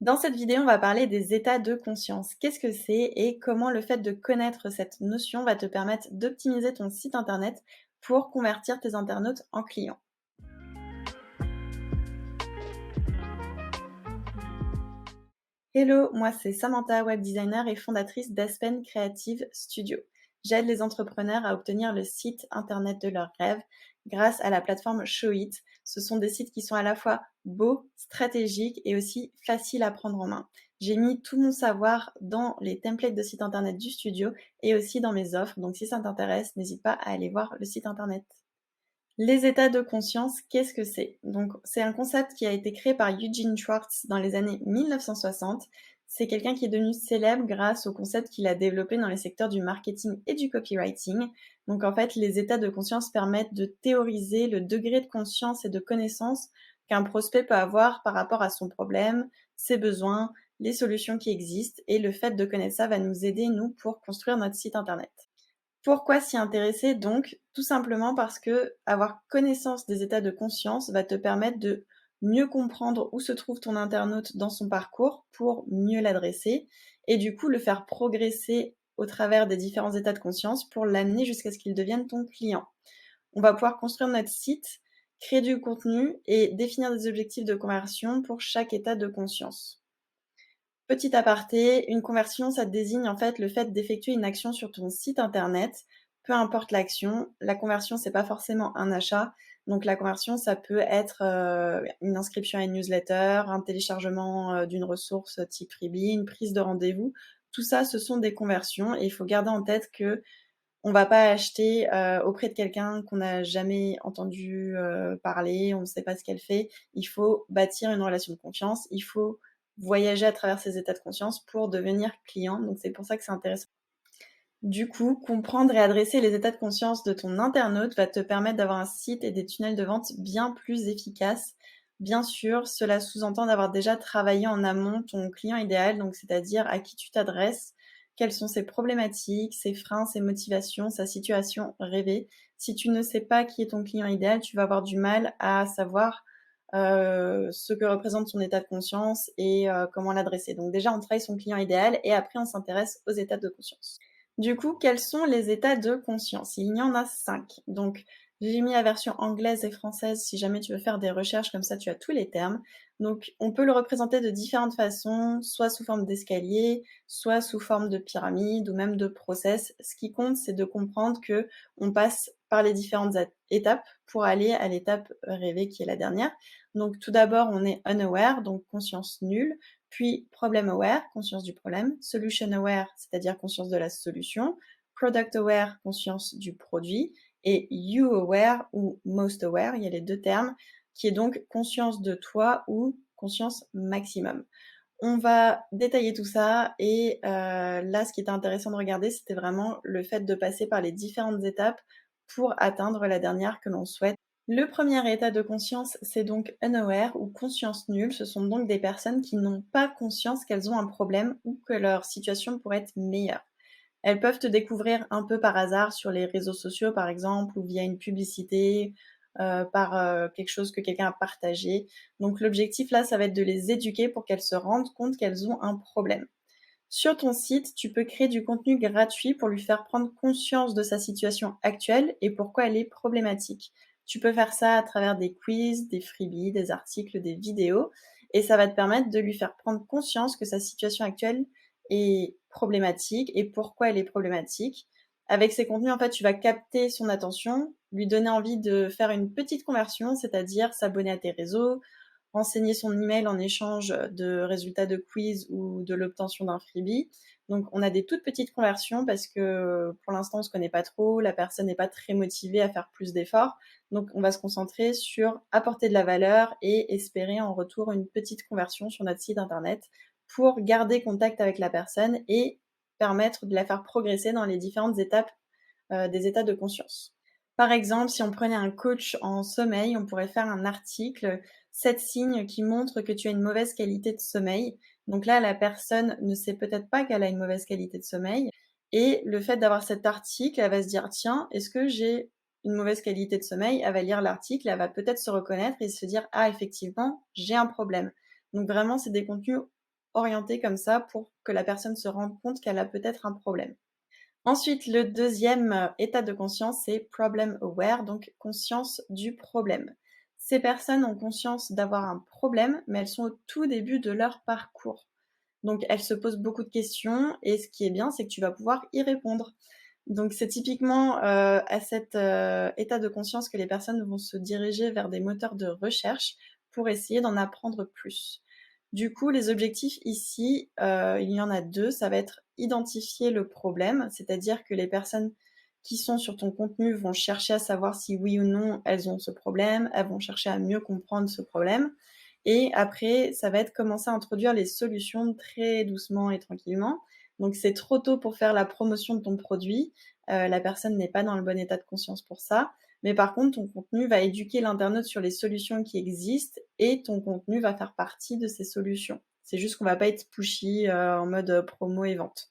Dans cette vidéo, on va parler des états de conscience. Qu'est-ce que c'est et comment le fait de connaître cette notion va te permettre d'optimiser ton site internet pour convertir tes internautes en clients. Hello, moi c'est Samantha, web designer et fondatrice d'Aspen Creative Studio. J'aide les entrepreneurs à obtenir le site internet de leurs rêves grâce à la plateforme Showit. Ce sont des sites qui sont à la fois beaux, stratégiques et aussi faciles à prendre en main. J'ai mis tout mon savoir dans les templates de site internet du studio et aussi dans mes offres. Donc si ça t'intéresse, n'hésite pas à aller voir le site internet. Les états de conscience, qu'est-ce que c'est? Donc, c'est un concept qui a été créé par Eugene Schwartz dans les années 1960. C'est quelqu'un qui est devenu célèbre grâce au concept qu'il a développé dans les secteurs du marketing et du copywriting. Donc, en fait, les états de conscience permettent de théoriser le degré de conscience et de connaissance qu'un prospect peut avoir par rapport à son problème, ses besoins, les solutions qui existent. Et le fait de connaître ça va nous aider, nous, pour construire notre site internet. Pourquoi s'y intéresser donc? Tout simplement parce que avoir connaissance des états de conscience va te permettre de mieux comprendre où se trouve ton internaute dans son parcours pour mieux l'adresser et du coup le faire progresser au travers des différents états de conscience pour l'amener jusqu'à ce qu'il devienne ton client. On va pouvoir construire notre site, créer du contenu et définir des objectifs de conversion pour chaque état de conscience. Petit aparté, une conversion, ça désigne en fait le fait d'effectuer une action sur ton site internet, peu importe l'action. La conversion, c'est pas forcément un achat. Donc la conversion, ça peut être une inscription à une newsletter, un téléchargement d'une ressource type freebie, une prise de rendez-vous. Tout ça, ce sont des conversions et il faut garder en tête que on va pas acheter auprès de quelqu'un qu'on n'a jamais entendu parler, on ne sait pas ce qu'elle fait. Il faut bâtir une relation de confiance, il faut voyager à travers ces états de conscience pour devenir client, donc c'est pour ça que c'est intéressant. Du coup, comprendre et adresser les états de conscience de ton internaute va te permettre d'avoir un site et des tunnels de vente bien plus efficaces. Bien sûr, cela sous-entend d'avoir déjà travaillé en amont ton client idéal, donc c'est-à-dire à qui tu t'adresses, quelles sont ses problématiques, ses freins, ses motivations, sa situation rêvée. Si tu ne sais pas qui est ton client idéal, tu vas avoir du mal à savoir ce que représente son état de conscience et comment l'adresser. Donc déjà, on travaille son client idéal et après, on s'intéresse aux états de conscience. Du coup, quels sont les états de conscience? Il y en a 5. Donc, j'ai mis la version anglaise et française si jamais tu veux faire des recherches, comme ça tu as tous les termes. Donc, on peut le représenter de différentes façons, soit sous forme d'escalier, soit sous forme de pyramide ou même de process. Ce qui compte, c'est de comprendre que on passe par les différentes étapes pour aller à l'étape rêvée qui est la dernière. Donc, tout d'abord, on est unaware, donc conscience nulle, puis problem aware, conscience du problème, solution aware, c'est-à-dire conscience de la solution, product aware, conscience du produit, et you aware ou most aware, il y a les deux termes, qui est donc conscience de toi ou conscience maximum. On va détailler tout ça et là, ce qui était intéressant de regarder, c'était vraiment le fait de passer par les différentes étapes pour atteindre la dernière que l'on souhaite. Le premier état de conscience, c'est donc unaware ou conscience nulle. Ce sont donc des personnes qui n'ont pas conscience qu'elles ont un problème ou que leur situation pourrait être meilleure. Elles peuvent te découvrir un peu par hasard sur les réseaux sociaux, par exemple, ou via une publicité, par quelque chose que quelqu'un a partagé. Donc l'objectif là, ça va être de les éduquer pour qu'elles se rendent compte qu'elles ont un problème. Sur ton site, tu peux créer du contenu gratuit pour lui faire prendre conscience de sa situation actuelle et pourquoi elle est problématique. Tu peux faire ça à travers des quiz, des freebies, des articles, des vidéos, et ça va te permettre de lui faire prendre conscience que sa situation actuelle est problématique et pourquoi elle est problématique. Avec ces contenus, en fait, tu vas capter son attention, lui donner envie de faire une petite conversion, c'est-à-dire s'abonner à tes réseaux, renseigner son email en échange de résultats de quiz ou de l'obtention d'un freebie. Donc, on a des toutes petites conversions parce que pour l'instant, on se connaît pas trop, la personne n'est pas très motivée à faire plus d'efforts. Donc, on va se concentrer sur apporter de la valeur et espérer en retour une petite conversion sur notre site internet pour garder contact avec la personne et permettre de la faire progresser dans les différentes étapes des états de conscience. Par exemple, si on prenait un coach en sommeil, on pourrait faire un article 7 signes qui montrent que tu as une mauvaise qualité de sommeil. Donc là, la personne ne sait peut-être pas qu'elle a une mauvaise qualité de sommeil. Et le fait d'avoir cet article, elle va se dire, tiens, est-ce que j'ai une mauvaise qualité de sommeil? Elle va lire l'article, elle va peut-être se reconnaître et se dire, ah, effectivement, j'ai un problème. Donc vraiment, c'est des contenus orienté comme ça pour que la personne se rende compte qu'elle a peut-être un problème. Ensuite, le deuxième état de conscience, c'est problem aware, donc conscience du problème. Ces personnes ont conscience d'avoir un problème, mais elles sont au tout début de leur parcours. Donc elles se posent beaucoup de questions et ce qui est bien, c'est que tu vas pouvoir y répondre. Donc c'est typiquement, à cet, état de conscience que les personnes vont se diriger vers des moteurs de recherche pour essayer d'en apprendre plus. Du coup, les objectifs ici, il y en a 2. Ça va être identifier le problème, c'est-à-dire que les personnes qui sont sur ton contenu vont chercher à savoir si oui ou non elles ont ce problème, elles vont chercher à mieux comprendre ce problème et après ça va être commencer à introduire les solutions très doucement et tranquillement. Donc c'est trop tôt pour faire la promotion de ton produit, la personne n'est pas dans le bon état de conscience pour ça. Mais par contre, ton contenu va éduquer l'internaute sur les solutions qui existent et ton contenu va faire partie de ces solutions. C'est juste qu'on va pas être pushy, en mode, promo et vente.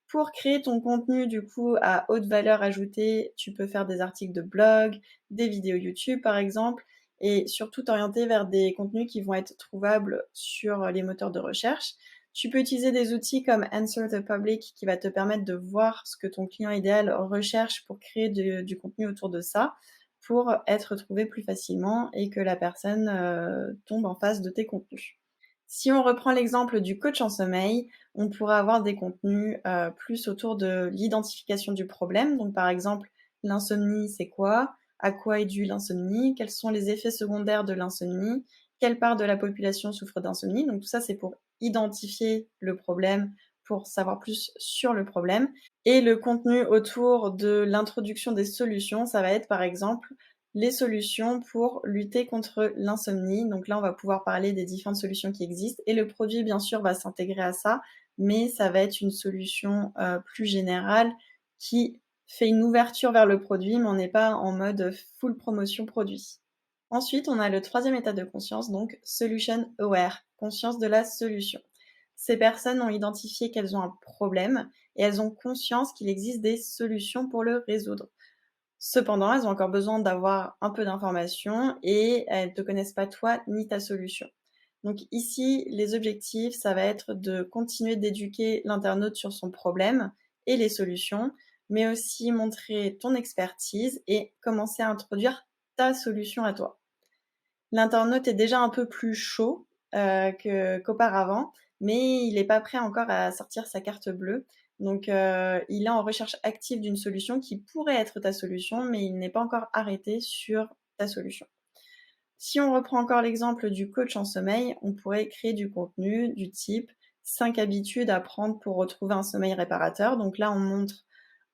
Pour créer ton contenu, du coup, à haute valeur ajoutée, tu peux faire des articles de blog, des vidéos YouTube, par exemple, et surtout t'orienter vers des contenus qui vont être trouvables sur les moteurs de recherche. Tu peux utiliser des outils comme Answer the Public qui va te permettre de voir ce que ton client idéal recherche pour créer du contenu autour de ça, pour être trouvé plus facilement et que la personne tombe en face de tes contenus. Si on reprend l'exemple du coach en sommeil, on pourra avoir des contenus plus autour de l'identification du problème. Donc par exemple, l'insomnie, c'est quoi? À quoi est due l'insomnie? Quels sont les effets secondaires de l'insomnie? Quelle part de la population souffre d'insomnie? Donc tout ça, c'est pour identifier le problème, pour savoir plus sur le problème. Et le contenu autour de l'introduction des solutions, ça va être par exemple les solutions pour lutter contre l'insomnie. Donc là, on va pouvoir parler des différentes solutions qui existent et le produit, bien sûr, va s'intégrer à ça, mais ça va être une solution plus générale qui fait une ouverture vers le produit, mais on n'est pas en mode full promotion produit. Ensuite, on a le troisième état de conscience, donc solution aware, conscience de la solution. Ces personnes ont identifié qu'elles ont un problème et elles ont conscience qu'il existe des solutions pour le résoudre. Cependant, elles ont encore besoin d'avoir un peu d'informations et elles ne te connaissent pas toi ni ta solution. Donc ici, les objectifs, ça va être de continuer d'éduquer l'internaute sur son problème et les solutions, mais aussi montrer ton expertise et commencer à introduire ta solution à toi. L'internaute est déjà un peu plus chaud, qu'auparavant, mais il n'est pas prêt encore à sortir sa carte bleue. Donc, il est en recherche active d'une solution qui pourrait être ta solution, mais il n'est pas encore arrêté sur ta solution. Si on reprend encore l'exemple du coach en sommeil, on pourrait créer du contenu du type 5 habitudes à prendre pour retrouver un sommeil réparateur. Donc là, on montre,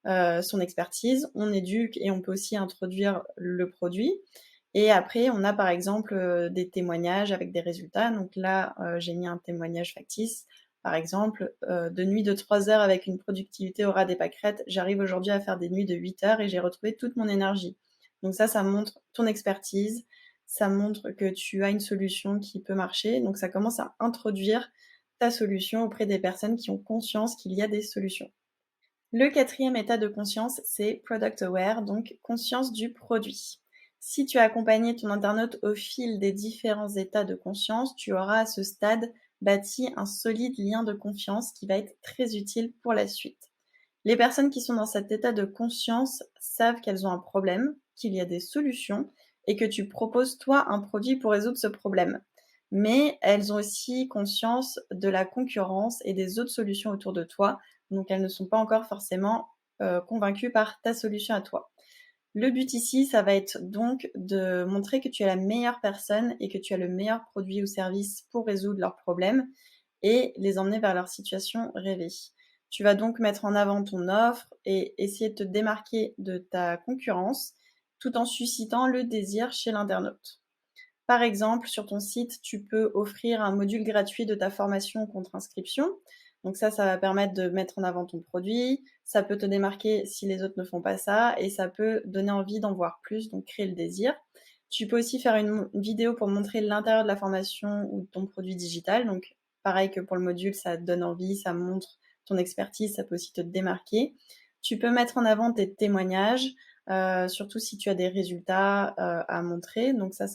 son expertise, on éduque et on peut aussi introduire le produit. Et après, on a par exemple, des témoignages avec des résultats. Donc là, j'ai mis un témoignage factice. Par exemple, de nuits de 3 heures avec une productivité au ras des pâquerettes, j'arrive aujourd'hui à faire des nuits de 8 heures et j'ai retrouvé toute mon énergie. Donc ça montre ton expertise, ça montre que tu as une solution qui peut marcher. Donc ça commence à introduire ta solution auprès des personnes qui ont conscience qu'il y a des solutions. Le quatrième état de conscience, c'est product aware, donc conscience du produit. Si tu as accompagné ton internaute au fil des différents états de conscience, tu auras à ce stade bâti un solide lien de confiance qui va être très utile pour la suite. Les personnes qui sont dans cet état de conscience savent qu'elles ont un problème, qu'il y a des solutions et que tu proposes toi un produit pour résoudre ce problème. Mais elles ont aussi conscience de la concurrence et des autres solutions autour de toi, donc elles ne sont pas encore forcément convaincues par ta solution à toi. Le but ici, ça va être donc de montrer que tu es la meilleure personne et que tu as le meilleur produit ou service pour résoudre leurs problèmes et les emmener vers leur situation rêvée. Tu vas donc mettre en avant ton offre et essayer de te démarquer de ta concurrence tout en suscitant le désir chez l'internaute. Par exemple, sur ton site, tu peux offrir un module gratuit de ta formation contre inscription. Donc ça va permettre de mettre en avant ton produit, ça peut te démarquer si les autres ne font pas ça et ça peut donner envie d'en voir plus, donc créer le désir. Tu peux aussi faire une vidéo pour montrer l'intérieur de la formation ou de ton produit digital. Donc pareil que pour le module, ça te donne envie, ça montre ton expertise, ça peut aussi te démarquer. Tu peux mettre en avant tes témoignages, surtout si tu as des résultats, à montrer. Donc ça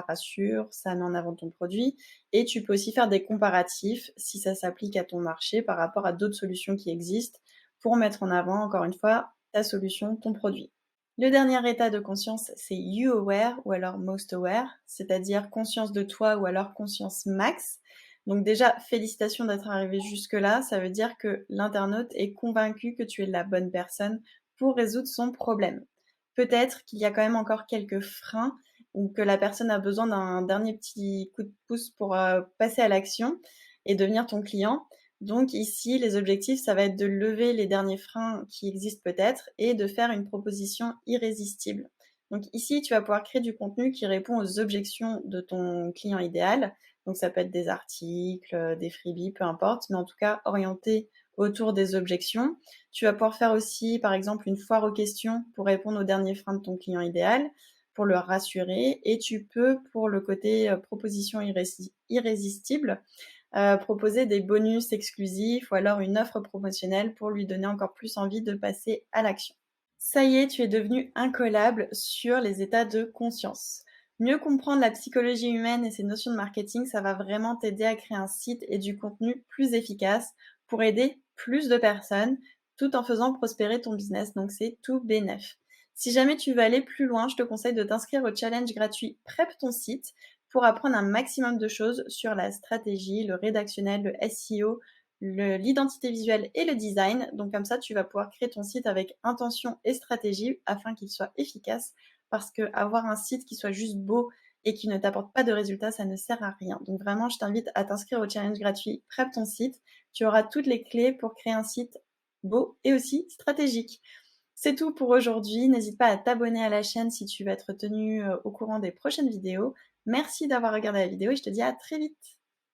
rassure, ça met en avant ton produit et tu peux aussi faire des comparatifs si ça s'applique à ton marché par rapport à d'autres solutions qui existent pour mettre en avant, encore une fois, ta solution, ton produit. Le dernier état de conscience, c'est You Aware ou alors Most Aware, c'est-à-dire conscience de toi ou alors conscience max. Donc déjà, félicitations d'être arrivé jusque-là. Ça veut dire que l'internaute est convaincu que tu es la bonne personne pour résoudre son problème. Peut-être qu'il y a quand même encore quelques freins ou que la personne a besoin d'un dernier petit coup de pouce pour passer à l'action et devenir ton client. Donc ici, les objectifs, ça va être de lever les derniers freins qui existent peut-être et de faire une proposition irrésistible. Donc ici, tu vas pouvoir créer du contenu qui répond aux objections de ton client idéal. Donc ça peut être des articles, des freebies, peu importe, mais en tout cas orienté autour des objections. Tu vas pouvoir faire aussi, par exemple, une foire aux questions pour répondre aux derniers freins de ton client idéal, pour le rassurer. Et tu peux, pour le côté proposition irrésistible, proposer des bonus exclusifs ou alors une offre promotionnelle pour lui donner encore plus envie de passer à l'action. Ça y est, tu es devenu incollable sur les états de conscience. Mieux comprendre la psychologie humaine et ses notions de marketing, ça va vraiment t'aider à créer un site et du contenu plus efficace pour aider plus de personnes tout en faisant prospérer ton business. Donc c'est tout bénef. Si jamais tu veux aller plus loin, je te conseille de t'inscrire au challenge gratuit Prep ton site pour apprendre un maximum de choses sur la stratégie, le rédactionnel, le SEO, l'identité visuelle et le design. Donc comme ça, tu vas pouvoir créer ton site avec intention et stratégie afin qu'il soit efficace parce que avoir un site qui soit juste beau et qui ne t'apporte pas de résultats, ça ne sert à rien. Donc vraiment, je t'invite à t'inscrire au challenge gratuit Prep ton site. Tu auras toutes les clés pour créer un site beau et aussi stratégique. C'est tout pour aujourd'hui. N'hésite pas à t'abonner à la chaîne si tu veux être tenu au courant des prochaines vidéos. Merci d'avoir regardé la vidéo et je te dis à très vite.